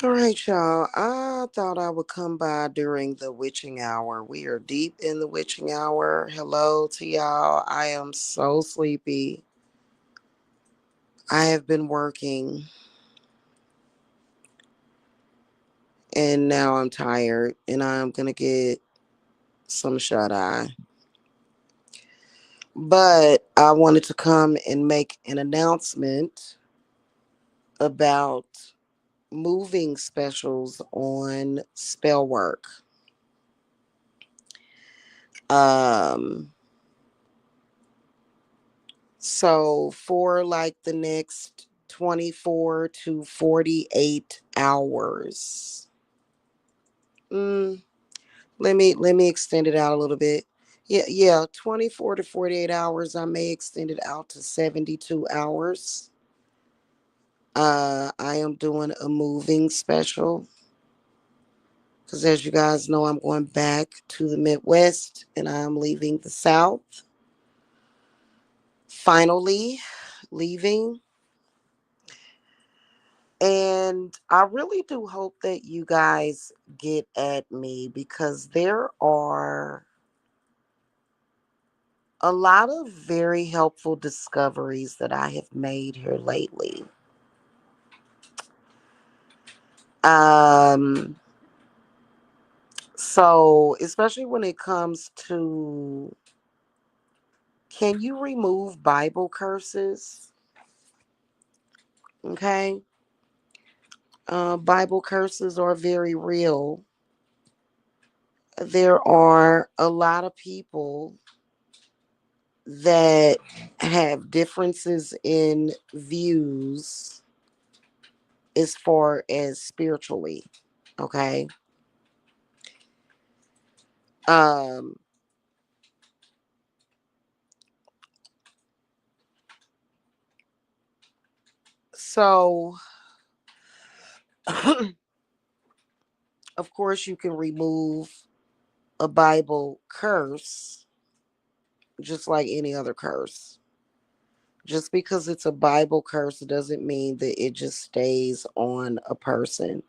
All right, y'all. I thought I would come by during the witching hour. We are deep in the witching hour. Hello to y'all. I am so sleepy. I have been working and now I'm tired and I'm going to get some shut eye. But I wanted to come and make an announcement about moving specials on spell work. Um, So for like the next 24 to 48 hours. Mm, let me extend it out a little bit. Yeah, 24 to 48 hours. I may extend it out to 72 hours. I am doing a moving special because as you guys know, I'm going back to the Midwest and I'm leaving the South. Finally leaving. And I really do hope that you guys get at me because there are a lot of very helpful discoveries that I have made here lately. Um, so especially when it comes to can you remove Bible curses? Okay. Bible curses are very real. There are a lot of people that have differences in views as far as spiritually. Okay. Um, so of course you can remove a Bible curse just like any other curse. Just because it's a Bible curse doesn't mean that it just stays on a person.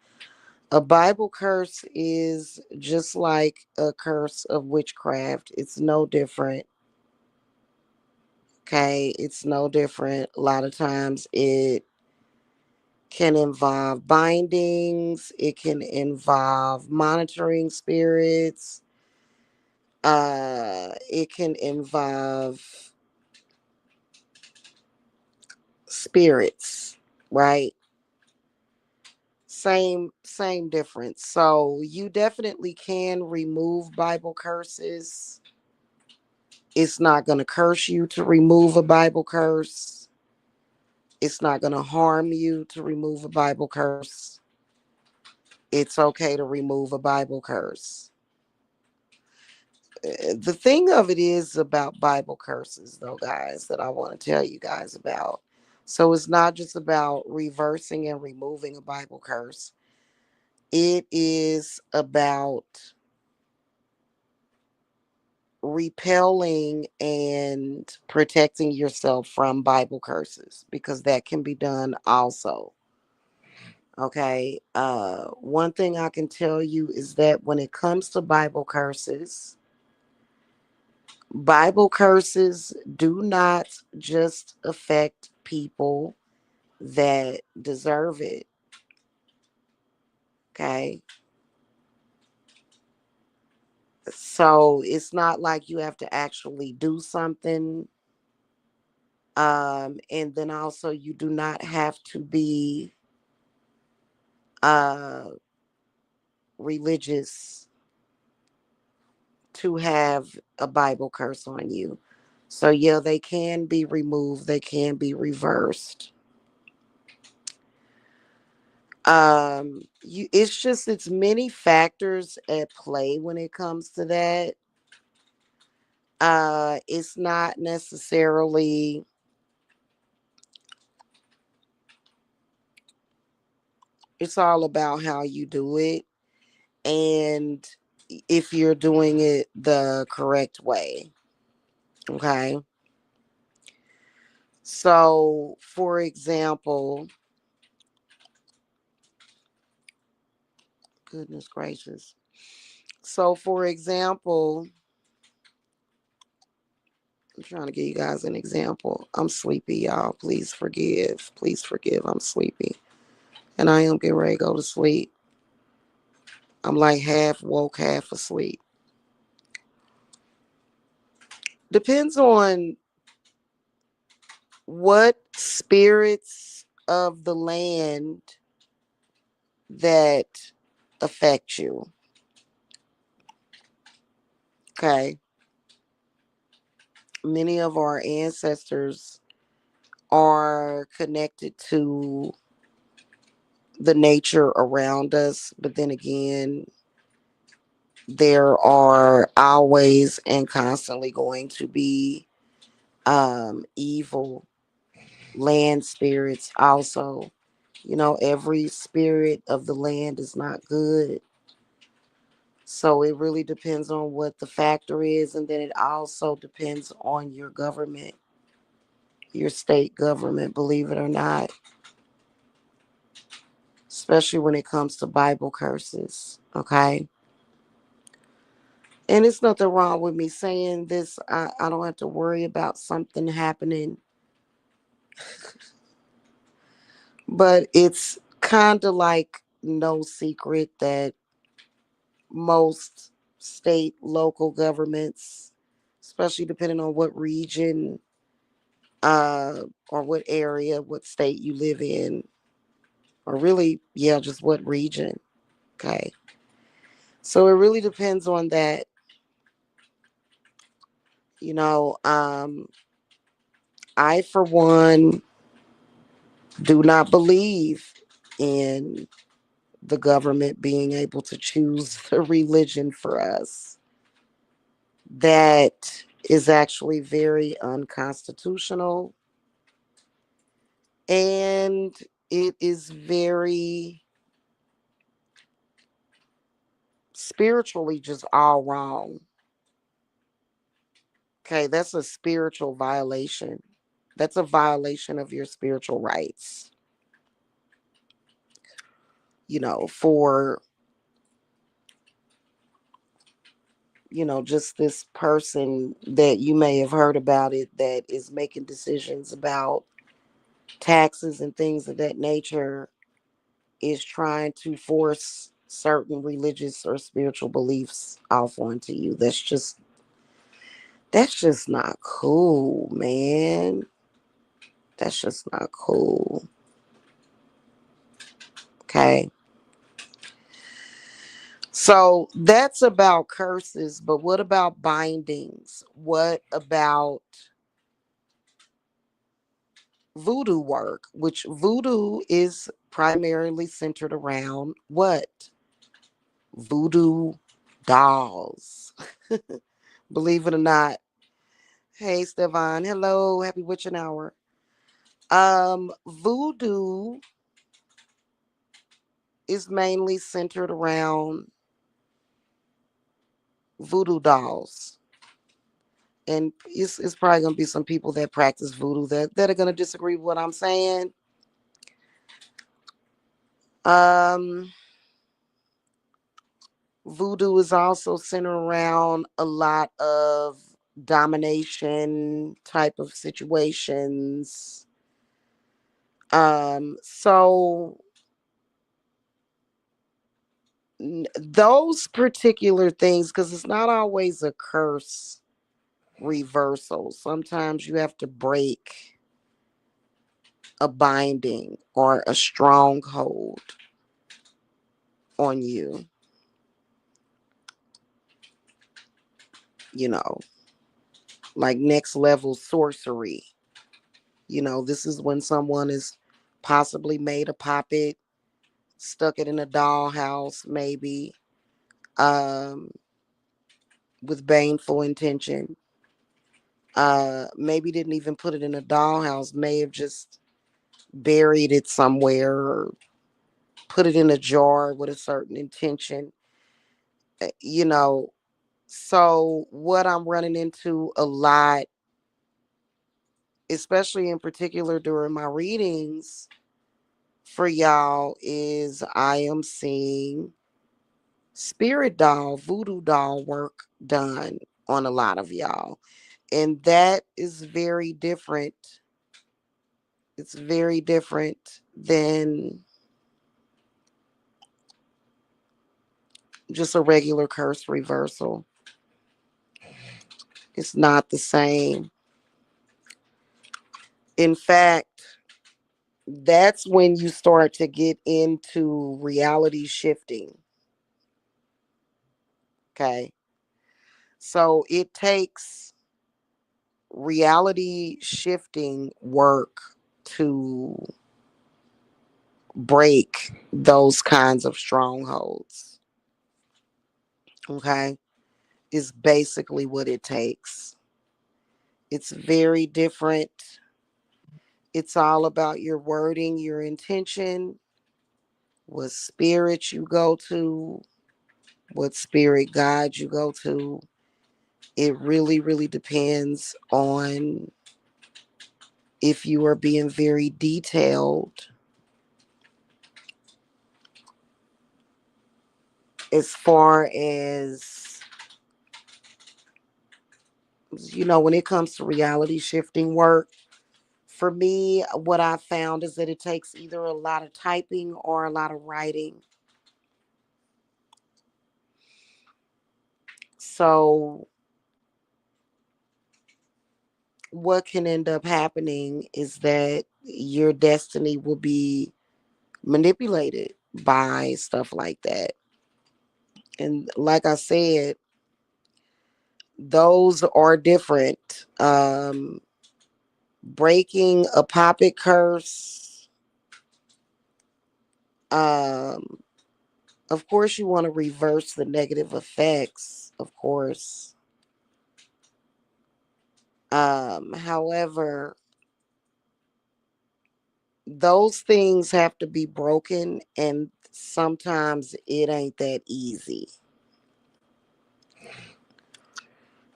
A Bible curse is just like a curse of witchcraft. It's no different. Okay, it's no different. A lot of times it can involve bindings, it can involve monitoring spirits, it can involve spirits, right? Same difference. So you definitely can remove Bible curses. It's not going to curse you to remove a Bible curse. It's not going to harm you to remove a Bible curse. It's okay to remove a Bible curse. The thing of it is about Bible curses, though, guys, that I want to tell you guys about. So it's not just about reversing and removing a Bible curse, it is about repelling and protecting yourself from Bible curses because that can be done also. Okay. One thing I can tell you is that when it comes to Bible curses do not just affect people that deserve it. Okay. So it's not like you have to actually do something. And then also you do not have to be uh religious to have a Bible curse on you. So yeah, they can be removed, they can be reversed. It's just it's many factors at play when it comes to that. It's not necessarily it's all about how you do it and if you're doing it the correct way. Okay. So, for example, Goodness gracious. So, for example, I'm trying to give you guys an example. I'm sleepy, y'all. Please forgive. Please forgive. I'm sleepy. And I am getting ready to go to sleep. I'm like half woke, half asleep. Depends on what spirits of the land that affect you. Okay. Many of our ancestors are connected to the nature around us, but then again, there are always and constantly going to be evil land spirits also. You know, every spirit of the land is not good. So it really depends on what the factor is, and then it also depends on your government, your state government, believe it or not, especially when it comes to Bible curses. Okay. And it's nothing wrong with me saying this. I don't have to worry about something happening, but it's kind of like no secret that most state, local governments, especially depending on what region uh, or what area, what state you live in, or really, yeah, just what region. Okay. So it really depends on that. You know, I, for one, do not believe in the government being able to choose the religion for us. That is actually very unconstitutional, and it is very spiritually just all wrong. Okay, that's a spiritual violation. That's a violation of your spiritual rights. You know, for, just this person that you may have heard about it that is making decisions about taxes and things of that nature is trying to force certain religious or spiritual beliefs off onto you. That's just not cool, man. That's just not cool. Okay. So that's about curses, but what about bindings? What about voodoo work? Which voodoo is primarily centered around what? Voodoo dolls. Believe it or not. Hey, Stefan. Hello. Happy witching hour. Voodoo is mainly centered around voodoo dolls. And it's probably gonna be some people that practice voodoo that are gonna disagree with what I'm saying. Um, Voodoo is also centered around a lot of domination type of situations. So those particular things, because it's not always a curse reversal. Sometimes you have to break a binding or a stronghold on you, you know, like next level sorcery. This is when someone has possibly made a puppet, stuck it in a dollhouse, maybe, um, with baneful intention. Maybe didn't even put it in a dollhouse, may have just buried it somewhere or put it in a jar with a certain intention. uh, You know, so what I'm running into a lot, especially in particular during my readings for y'all, is I am seeing spirit doll, voodoo doll work done on a lot of y'all. And that is very different. It's very different than just a regular curse reversal. It's not the same. In fact, that's when you start to get into reality shifting. Okay. So it takes reality shifting work to break those kinds of strongholds. Okay. Is basically what it takes. It's very different. It's all about your wording, your intention, what spirit you go to, what spirit guide you go to. It really, really depends on if you are being very detailed as far as, when it comes to reality shifting work. For me, what I found is that it takes either a lot of typing or a lot of writing. So, what can end up happening is that your destiny will be manipulated by stuff like that. And like I said, those are different. Breaking a poppet curse. Um, of course, you want to reverse the negative effects, of course. However, those things have to be broken, and sometimes it ain't that easy.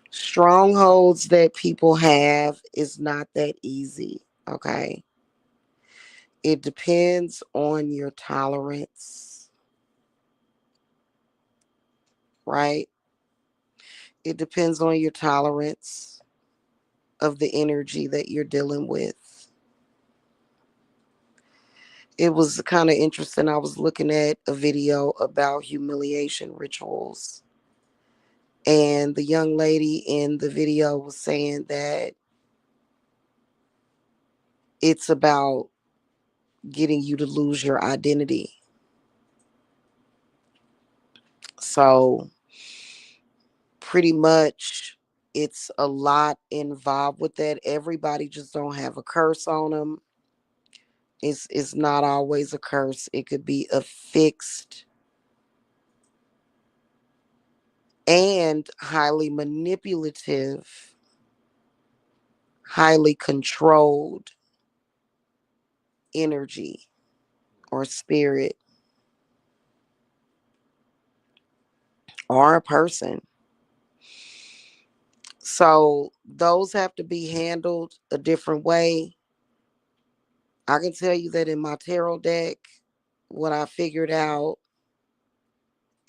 Strongholds that people have is not that easy, okay? It depends on your tolerance, right? It depends on your tolerance of the energy that you're dealing with. It was kind of interesting. I was looking at a video about humiliation rituals, and the young lady in the video was saying that it's about getting you to lose your identity. So, pretty much, it's a lot involved with that. Everybody just don't have a curse on them. It's not always a curse. It could be a fixed and highly manipulative, highly controlled energy or spirit or a person. So those have to be handled a different way. I can tell you that in my tarot deck, what I figured out,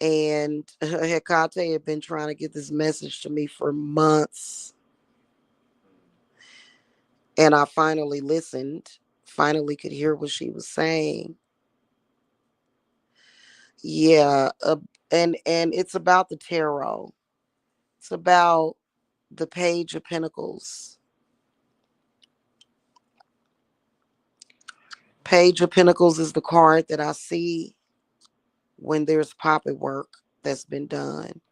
and Hecate had been trying to get this message to me for months, and I finally listened, finally could hear what she was saying. Yeah, and it's about the tarot. It's about the Page of Pentacles. Page of Pentacles is the card that I see when there's poppet work that's been done.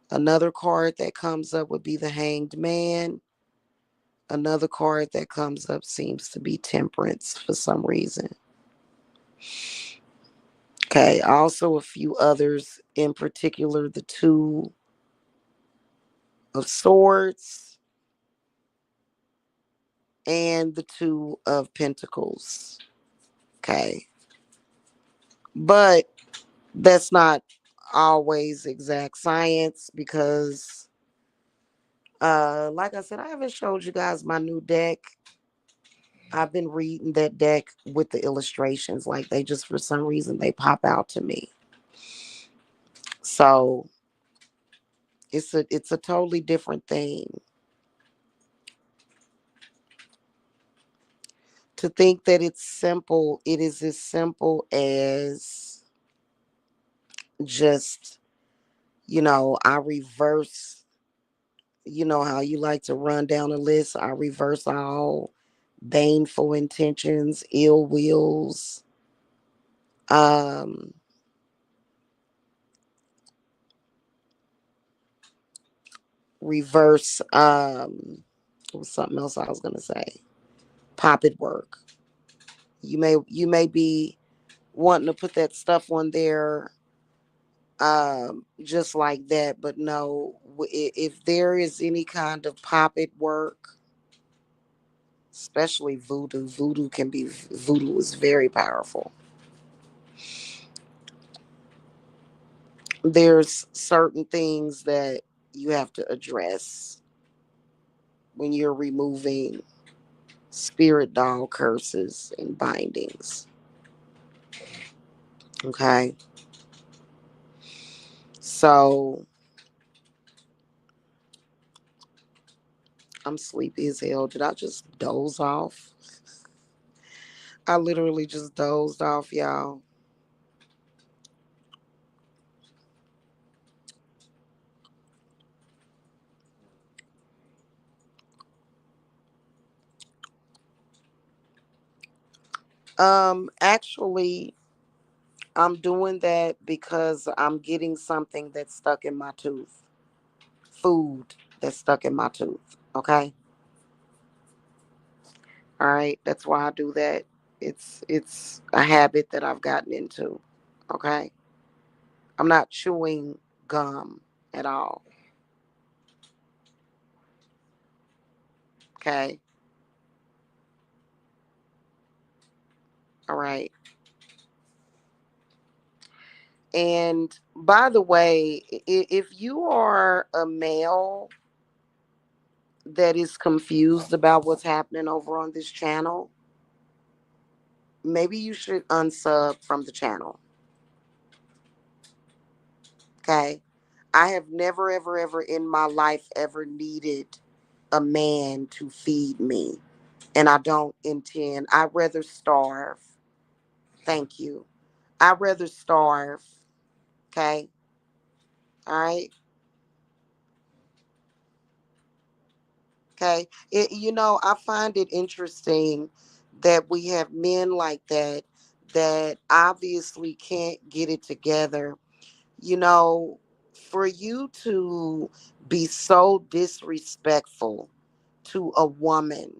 Another card that comes up would be the Hanged Man. Another card that comes up seems to be Temperance for some reason. Okay, also a few others, in particular the Two of Swords and the Two of Pentacles. Okay, but that's not always exact science because, like I said, I haven't showed you guys my new deck. I've been reading that deck with the illustrations, like they just for some reason they pop out to me. So it's a totally different thing. To think that it's simple, it is as simple as just, I reverse, how you like to run down a list. I reverse all baneful intentions, ill wills, um, reverse, what was something else I was gonna say? Pop it work. You may be wanting to put that stuff on there, just like that, but no, if there is any kind of pop it work, especially voodoo is very powerful. There's certain things that you have to address when you're removing spirit doll curses and bindings. Okay. So I'm sleepy as hell. Did I just doze off? I literally just dozed off, y'all. Actually, I'm doing that because I'm getting something that's stuck in my tooth. Food that's stuck in my tooth. Okay. All right. That's why I do that. It's a habit that I've gotten into. Okay. I'm not chewing gum at all. Okay. All right. And by the way, if you are a male that is confused about what's happening over on this channel, maybe you should unsub from the channel. Okay. I have never, ever, ever in my life ever needed a man to feed me. And I don't intend, I'd rather starve. Thank you. I'd rather starve. Okay. All right. Okay. I find it interesting that we have men like that that obviously can't get it together. You know, for you to be so disrespectful to a woman,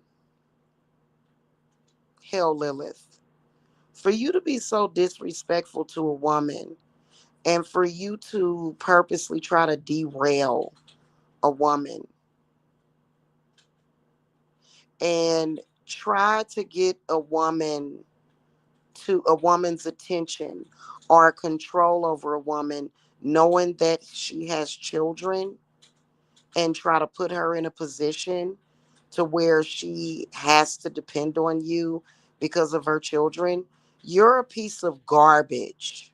hell, Lilith, for you to be so disrespectful to a woman and for you to purposely try to derail a woman and try to get a woman's attention or control over a woman, knowing that she has children, and try to put her in a position to where she has to depend on you because of her children, you're a piece of garbage.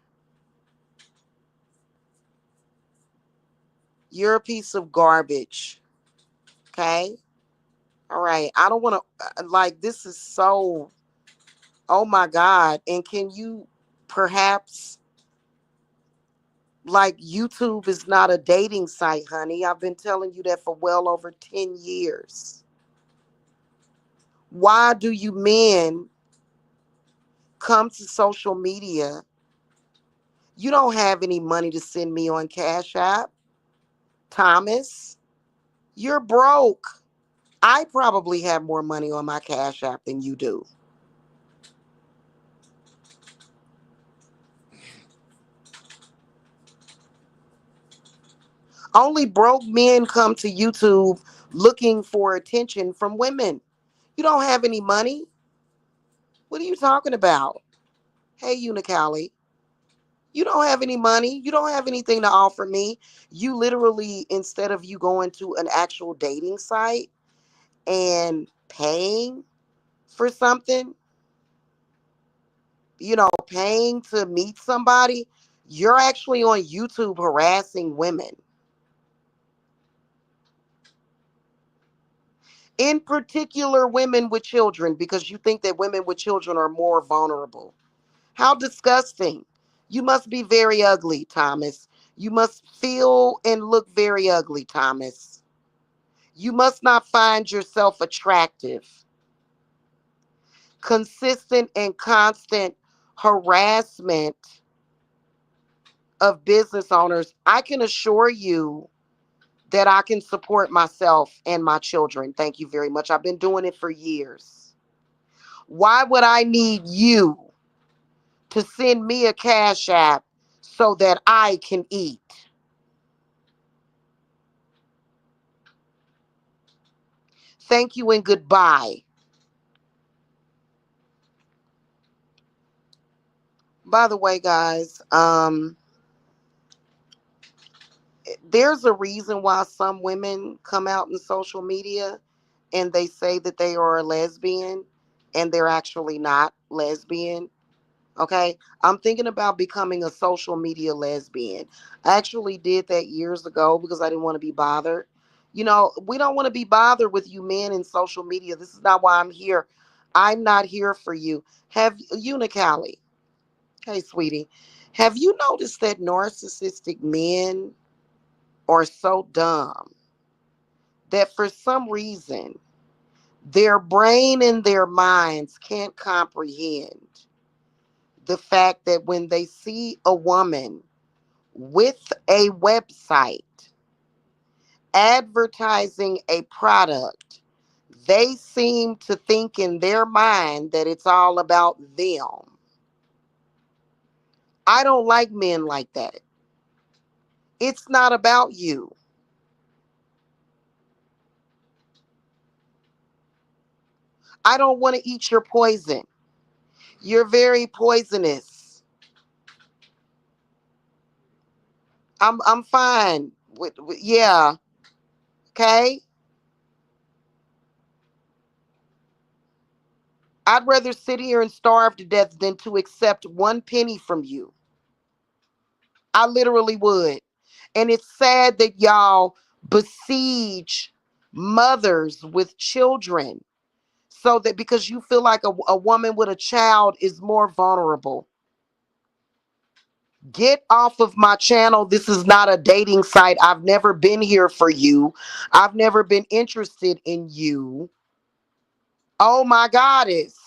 You're a piece of garbage. Okay? All right. I don't want to, like, this is so, oh my God. And can you perhaps, like, YouTube is not a dating site, honey. I've been telling you that for well over 10 years. Why do you men come to social media? You don't have any money to send me on Cash App, Thomas. You're broke. I probably have more money on my Cash App than you do. Only broke men come to YouTube looking for attention from women. You don't have any money. What are you talking about? Hey, Unicali. You don't have any money. You don't have anything to offer me. You literally, instead of you going to an actual dating site and paying for something, paying to meet somebody, You're actually on YouTube harassing women, in particular women with children, because you think that women with children are more vulnerable. How disgusting. You must be very ugly, Thomas. You must feel and look very ugly, Thomas. You must not find yourself attractive. Consistent and constant harassment of business owners. I can assure you that I can support myself and my children. Thank you very much. I've been doing it for years. Why would I need you to send me a cash app so that I can eat? Thank you and goodbye. By the way, guys, there's a reason why some women come out in social media and they say that they are a lesbian and they're actually not lesbian. Okay. I'm thinking about becoming a social media lesbian. I actually did that years ago because I didn't want to be bothered. You know, we don't want to be bothered with you men in social media. This is not why I'm here. I'm not here for you. Have you, Callie? Hey, sweetie. Have you noticed that narcissistic men are so dumb that for some reason their brain and their minds can't comprehend the fact that when they see a woman with a website advertising a product, they seem to think in their mind that it's all about them. I don't like men like that. It's not about you. I don't want to eat your poison. You're very poisonous. I'm fine. Yeah, okay? I'd rather sit here and starve to death than to accept one penny from you. I literally would. And it's sad that y'all besiege mothers with children so that because you feel like a woman with a child is more vulnerable. Get off of my channel. This is not a dating site. I've never been here for you. I've never been interested in you. Oh my goddess.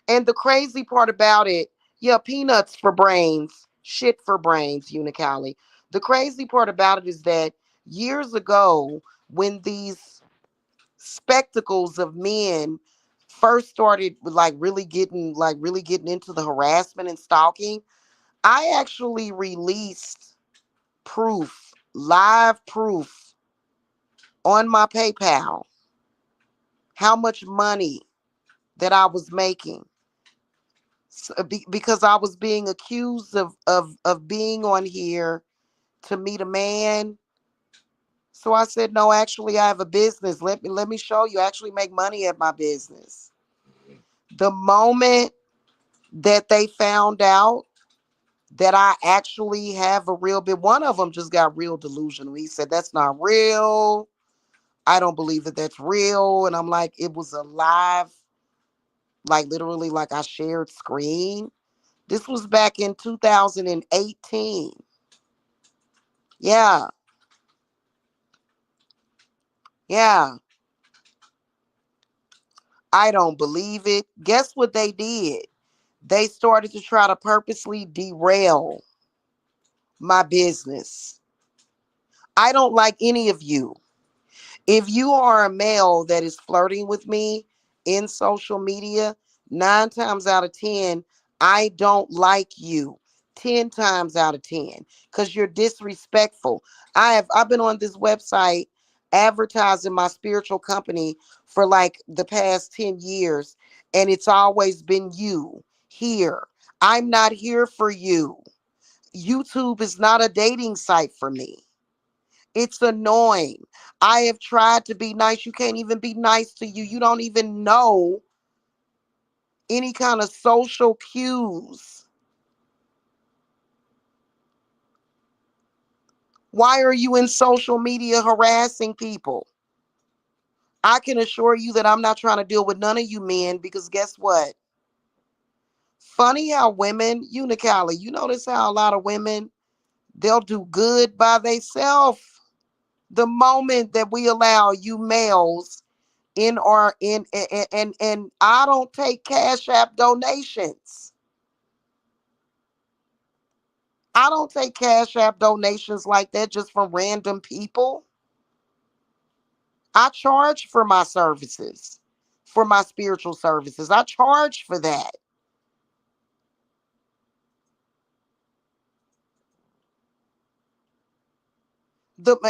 And the crazy part about it, yeah, peanuts for brains, shit for brains, Unicali. The crazy part about it is that years ago, when these spectacles of men first started really getting into the harassment and stalking, I actually released proof, live proof on my PayPal, how much money that I was making. Because I was being accused of being on here to meet a man. So I said, no, actually I have a business. Let me show you. I actually make money at my business. The moment that they found out that I actually have a real bit, one of them just got real delusional. He said, that's not real. I don't believe that that's real. And I'm like, it was a live, like literally, like I shared screen. This was back in 2018. Yeah, yeah. I don't believe it. Guess what they did? They started to try to purposely derail my business. I don't like any of you. If you are a male that is flirting with me in social media, 9 times out of 10, I don't like you. 10 times out of 10, because you're disrespectful. I've been on this website advertising my spiritual company for like the past 10 years, and it's always been you here. I'm not here for you. YouTube is not a dating site for me. It's annoying. I have tried to be nice. You can't even be nice to you. You don't even know any kind of social cues. Why are you in social media harassing people? I can assure you that I'm not trying to deal with none of you men because guess what? Funny how women, Unicali, you notice how a lot of women, they'll do good by themselves. The moment that we allow you males in our in and I don't take Cash App donations. I don't take Cash App donations like that just from random people. I charge for my services, for my spiritual services. I charge for that.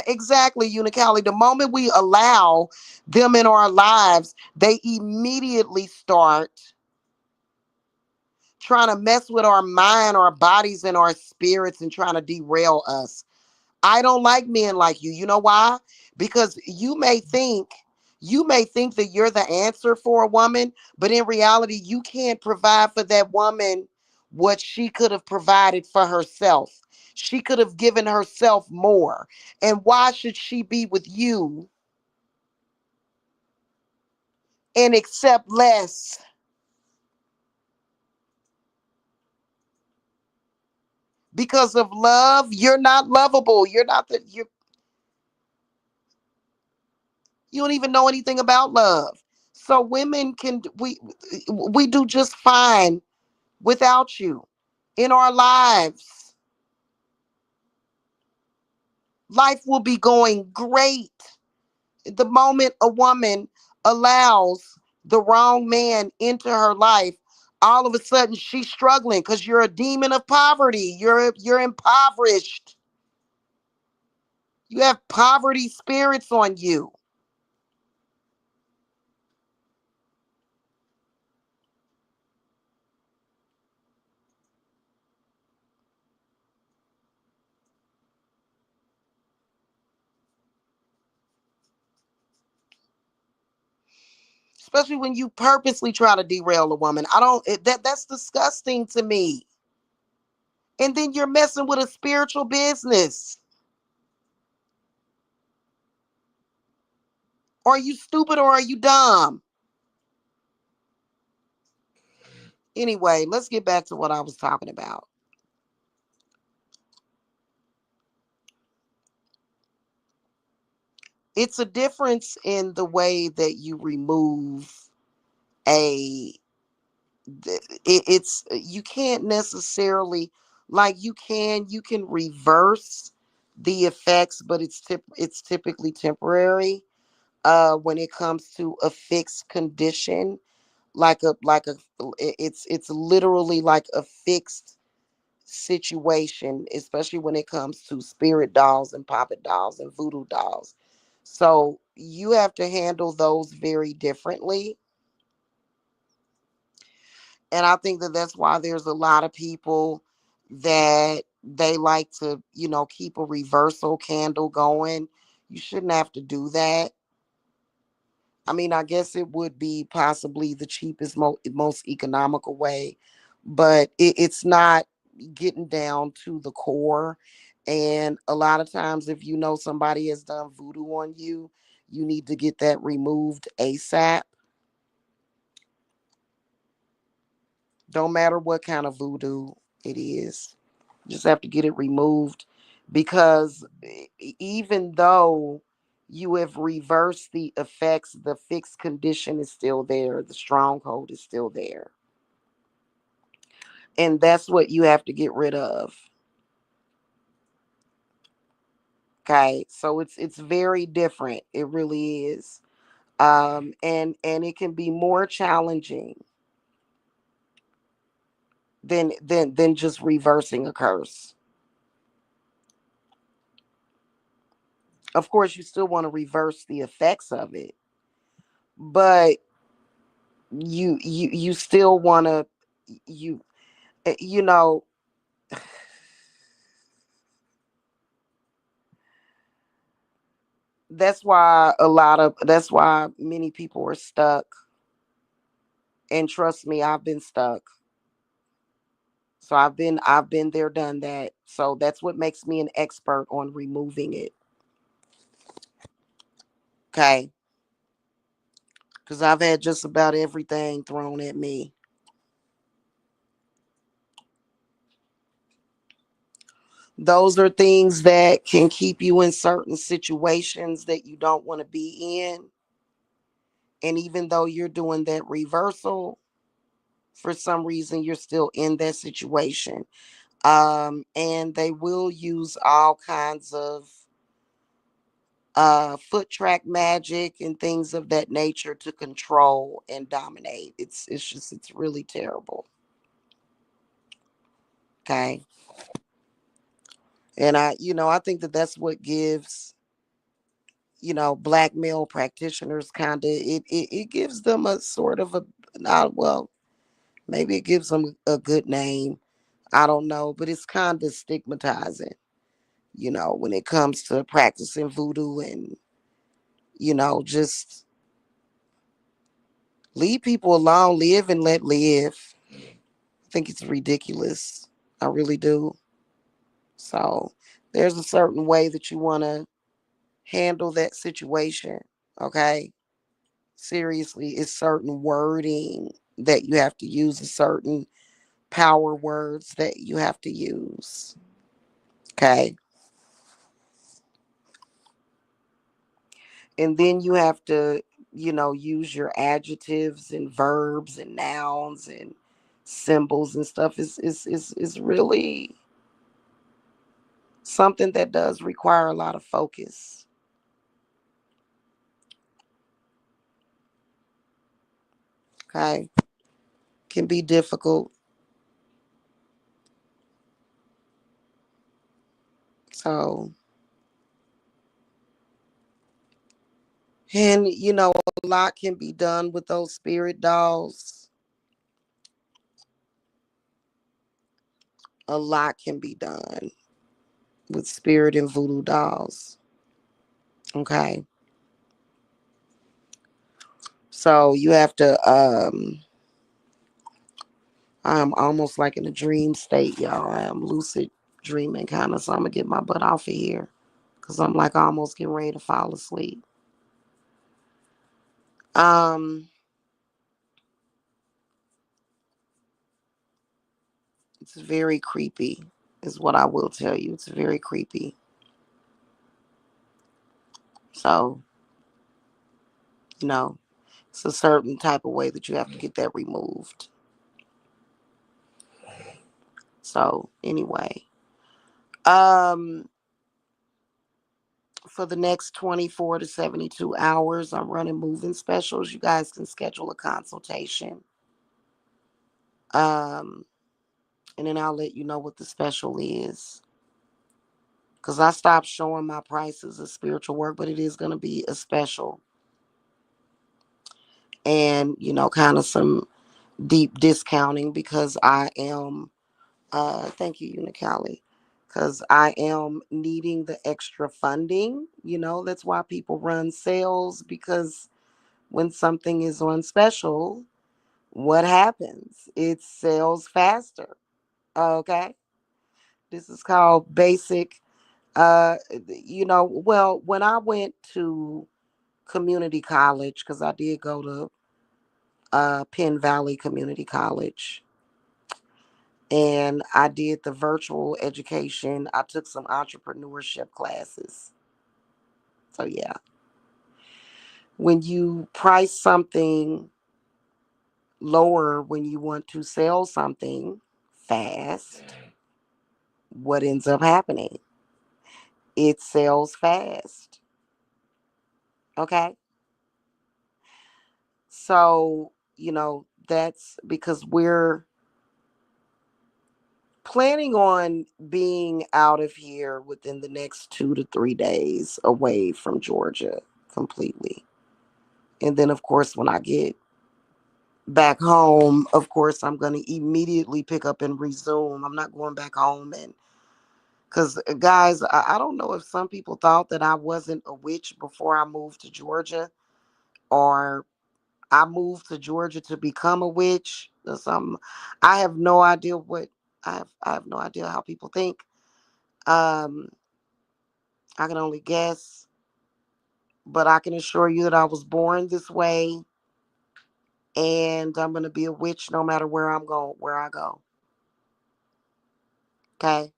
Exactly, Unicali. The moment we allow them in our lives, they immediately start trying to mess with our mind, our bodies, and our spirits and trying to derail us. I don't like men like you. You know why? Because you may think that you're the answer for a woman, but in reality, you can't provide for that woman what she could have provided for herself. She could have given herself more. And why should she be with you and accept less? Because of love, you're not lovable. You're not the you don't even know anything about love. So women can we do just fine without you in our lives. Life will be going great. The moment a woman allows the wrong man into her life, all of a sudden she's struggling because you're a demon of poverty. You're impoverished. You have poverty spirits on you. Especially when you purposely try to derail a woman. I don't that's disgusting to me. And then you're messing with a spiritual business. Are you stupid or are you dumb? Anyway, let's get back to what I was talking about. It's a difference in the way that you remove a it's you can't necessarily like you can reverse the effects, but it's typically temporary when it comes to a fixed condition, like a it's literally like a fixed situation, especially when it comes to spirit dolls and puppet dolls and voodoo dolls. So you have to handle those very differently. And I think that that's why there's a lot of people that they like to, keep a reversal candle going. You shouldn't have to do that. I mean, I guess it would be possibly the cheapest, most economical way, but it's not getting down to the core. And a lot of times, if you know somebody has done voodoo on you, you need to get that removed ASAP. Don't matter what kind of voodoo it is, you just have to get it removed because even though you have reversed the effects, the fixed condition is still there, the stronghold is still there. And that's what you have to get rid of. Okay. So it's very different. It really is. And it can be more challenging than just reversing a curse. Of course, you still want to reverse the effects of it, but you still want to you you know that's why many people are stuck. And trust me, I've been stuck. So I've been there, done that. So that's what makes me an expert on removing it. Okay. Because I've had just about everything thrown at me. Those are things that can keep you in certain situations that you don't want to be in. And even though you're doing that reversal, for some reason you're still in that situation. And they will use all kinds of foot track magic and things of that nature to control and dominate. It's really terrible. Okay. And I think that that's what gives, black male practitioners kind of, it gives them a sort of a, not, well, maybe it gives them a good name. I don't know, but it's kind of stigmatizing, when it comes to practicing voodoo and, just leave people alone, live and let live. I think it's ridiculous. I really do. So there's a certain way that you want to handle that situation. Okay. Seriously, it's certain wording that you have to use, a certain power words that you have to use. Okay. And then you have to, use your adjectives and verbs and nouns and symbols and stuff. Is really something that does require a lot of focus. Okay. Can be difficult. So, and a lot can be done with those spirit dolls. A lot can be done with spirit and voodoo dolls. Okay. So you have to I'm almost like in a dream state, y'all. I am lucid dreaming kind of, so I'm gonna get my butt off of here. Cause I'm like almost getting ready to fall asleep. Um, it's very creepy, is what I will tell you. It's very creepy. So, you know, it's a certain type of way that you have to get that removed. So anyway, um, for the next 24 to 72 hours, I'm running moving specials. You guys can schedule a consultation. Um, and then I'll let you know what the special is. Because I stopped showing my prices of spiritual work, but it is going to be a special. And, kind of some deep discounting because I am, thank you, Unicali, because I am needing the extra funding. That's why people run sales, because when something is on special, what happens? It sells faster. Okay. This is called basic. Well, when I went to community college, because I did go to Penn Valley Community College, and I did the virtual education. I took some entrepreneurship classes. So yeah, when you price something lower, when you want to sell something fast, what ends up happening? It sells fast. Okay. So, that's because we're planning on being out of here within the next 2 to 3 days away from Georgia completely. And then, of course, when I get back home, of course, I'm going to immediately pick up and resume. I'm not going back home and Because, guys, I don't know if some people thought that I wasn't a witch before I moved to Georgia, or I moved to Georgia to become a witch or something. I have no idea what I have no idea how people think. Um, I can only guess, but I can assure you that I was born this way, and I'm gonna be a witch no matter where I go. Okay,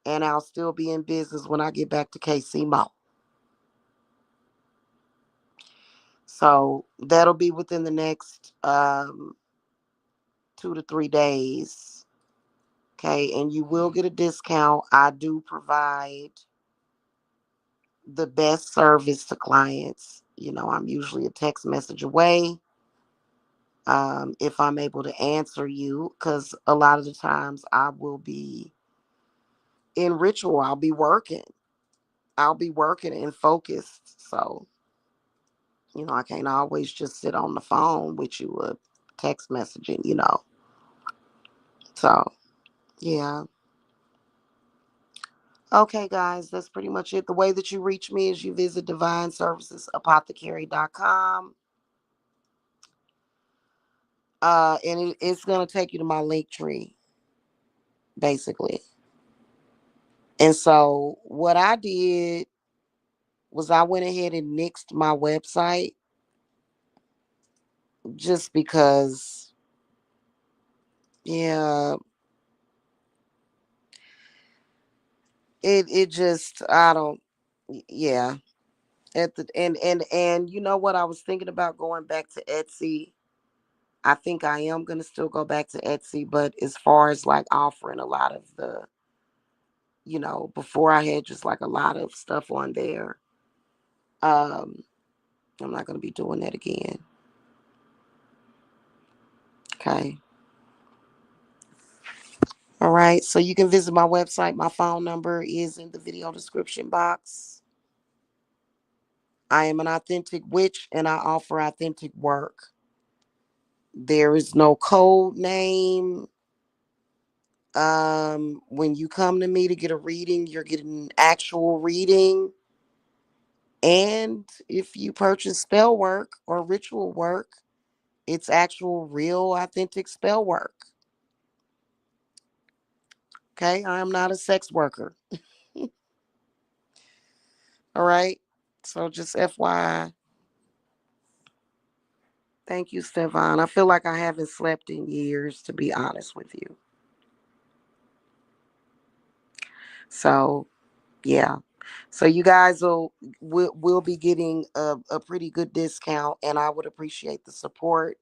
and I'll still be in business when I get back to KC Mo. So that'll be within the next 2 to 3 days. Okay, and you will get a discount. I do provide the best service to clients. I'm usually a text message away. If I'm able to answer you, because a lot of the times I will be in ritual, I'll be working and focused. So, I can't always just sit on the phone with you, text messaging. So, yeah. Okay, guys, that's pretty much it. The way that you reach me is you visit divineservicesapothecary.com. And it's going to take you to my link tree, basically. And so, what I did was I went ahead and nixed my website just because, yeah, it just, I don't, yeah. And you know what? I was thinking about going back to Etsy. I think I am going to still go back to Etsy, but as far as like offering a lot of before I had just like a lot of stuff on there. Um, I'm not going to be doing that again. Okay. All right. So you can visit my website. My phone number is in the video description box. I am an authentic witch and I offer authentic work. There is no code name. When you come to me to get a reading, you're getting an actual reading. And if you purchase spell work or ritual work, it's actual, real, authentic spell work. Okay. I am not a sex worker. All right. So just FYI. Thank you, Stefan. I feel like I haven't slept in years, to be honest with you. So, yeah. So you guys will be getting a pretty good discount, and I would appreciate the support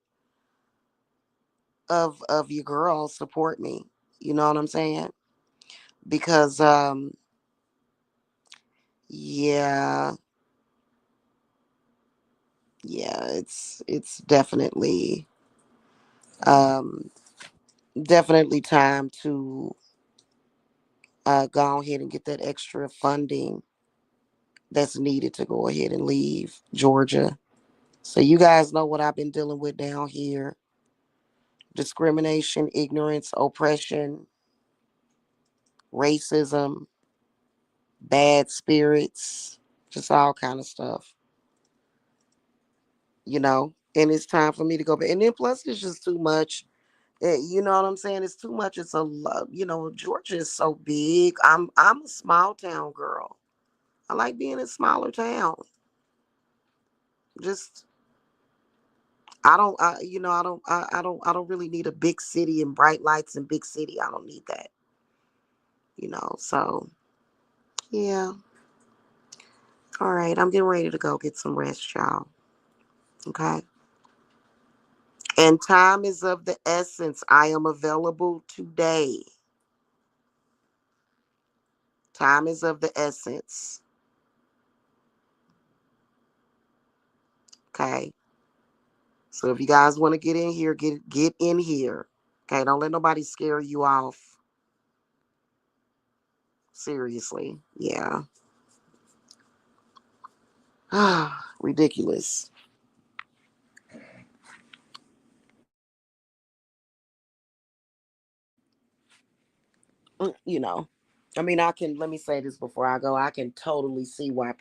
of your girls. Support me. You know what I'm saying? Because yeah, yeah, it's um definitely time to go ahead and get that extra funding that's needed to go ahead and leave Georgia. So you guys know what I've been dealing with down here: discrimination, ignorance, oppression, racism, bad spirits, just all kind of stuff, And it's time for me to go back. And then plus it's just too much. You know what I'm saying? It's too much. It's a lot. Georgia is so big. I'm a small town girl. I like being in smaller town. Just I don't I you know I don't really need a big city and bright lights and big city. I don't need that. So yeah. All right, I'm getting ready to go get some rest, y'all. Okay. And time is of the essence. I am available today. Time is of the essence. Okay. So if you guys want to get in here, get in here. Okay, don't let nobody scare you off. Seriously. Yeah. Ridiculous. Mm, you know. I mean, let me say this before I go. I can totally see why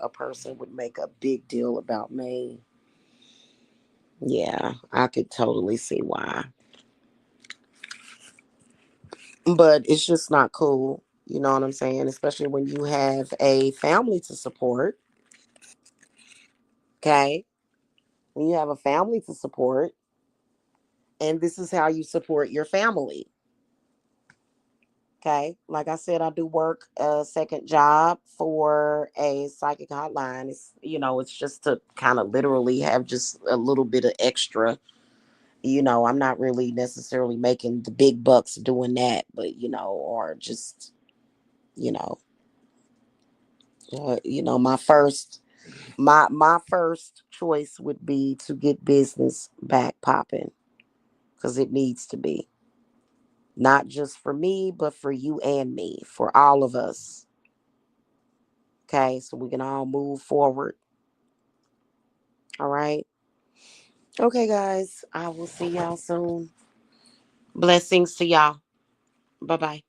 a person would make a big deal about me. Yeah, I could totally see why. But it's just not cool. You know what I'm saying? Especially when you have a family to support. Okay. When you have a family to support, and this is how you support your family. Okay. Like I said, I do work a second job for a psychic hotline. It's just to kind of literally have just a little bit of extra. I'm not really necessarily making the big bucks doing that, but, or just, you know, my first choice would be to get business back popping because it needs to be not just for me, but for you and me, for all of us. Okay, so we can all move forward. All right. Okay, guys, I will see y'all soon. Blessings to y'all. Bye bye.